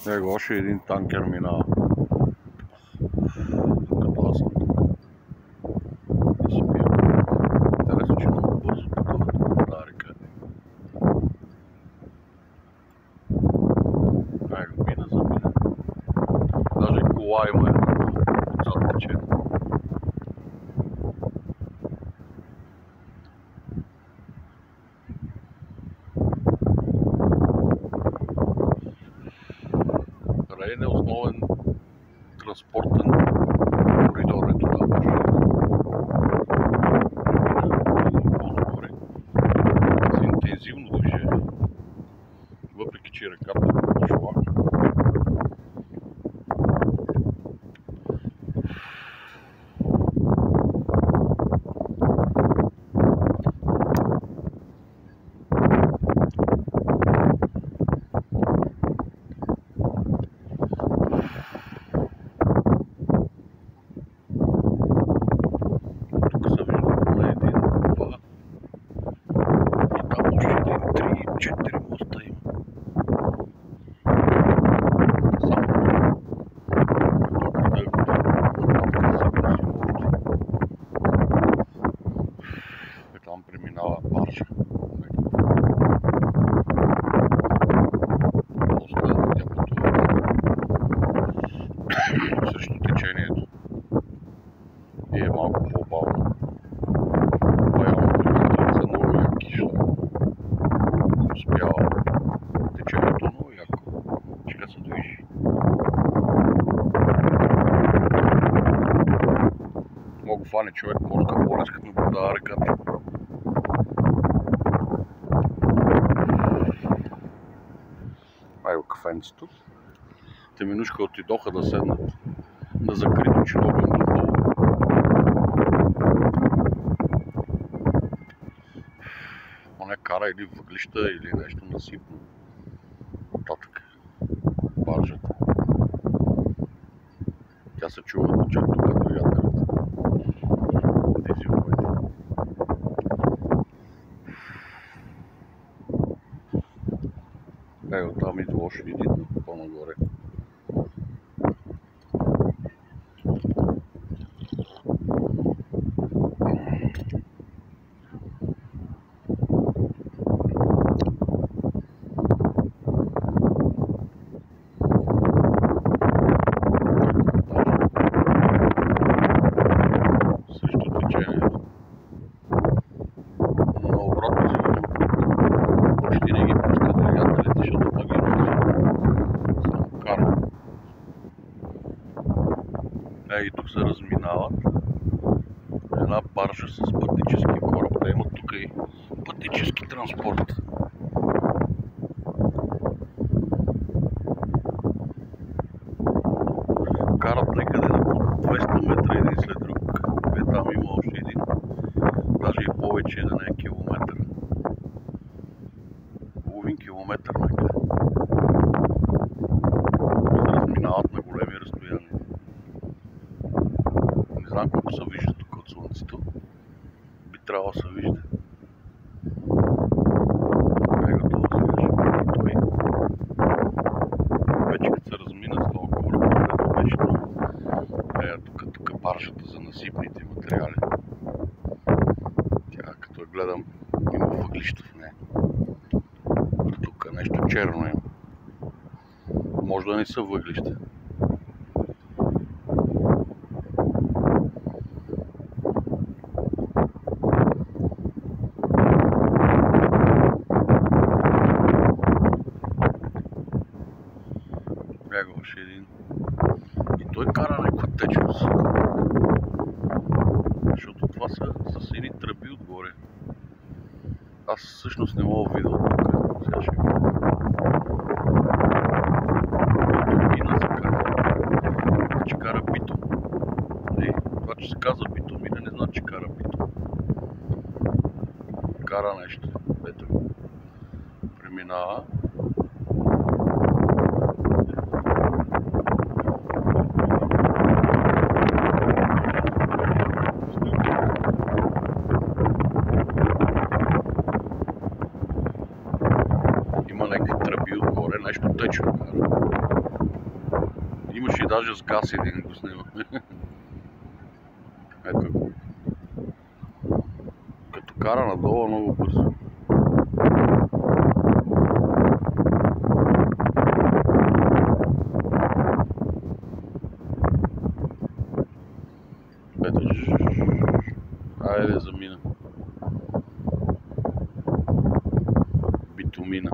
Него още един танкер минава. Като аз съм тук. Да си пия. Интересно, че много бързо пътуват по тази река. Него мина за мина. Даже кола има отзад тече. Рейн е основен транспортен коридор е това беше. По-нагоре с интензивно движение, въпреки че реката е дошла. Четири моста има. Там преминава баржа. Тя пътува срещу течението и е малко по-бавно. Явно двигателите са много яки, защото успява. Течението е много яко. Чека се движи. Мога фане човек морска болест, като наблюдава реката. Айво кафенцето. Теминушка отидоха да седнат на закрито чиновен духово. Поне кара или въглища, или нещо насипно. Татък баржата. Тя се чува чак тук двигателите. Дизеловете. Ето там идва още един по-нагоре. И тук се разминават една баржа с пътнически кораб. Те имат тук и пътнически транспорт. Карат некъде на 200 метра един след друг. Там има още един. Даже и повече да не е километър. Половин километър некъде. Се разминават на големи разстояния. Не знам колко се вижда тук от слънцето. Би трябвало да се вижда. Его това сега ще бъде той. Вече като се размина с това кораб, което беше тук баржата за насипните материали. Тя като я гледам има въглища в нея. Тук нещо черно има. Може да не са въглища. Още един. И той кара някаква течност. Защото това са с едни тръби отгоре. Аз всъщност не мога да видя от тук. Сега ще видя. Турбина се казва. Че кара битум. Не, това че се казва битум и не значи, че кара битум. Кара нещо. Ето го. Преминава. Има някакви тръби отгоре, нещо течно кара. Имаше и даже с газ един го снима. Ето го. Като кара надолу много бързо. Ето. Айде замина. Битумина.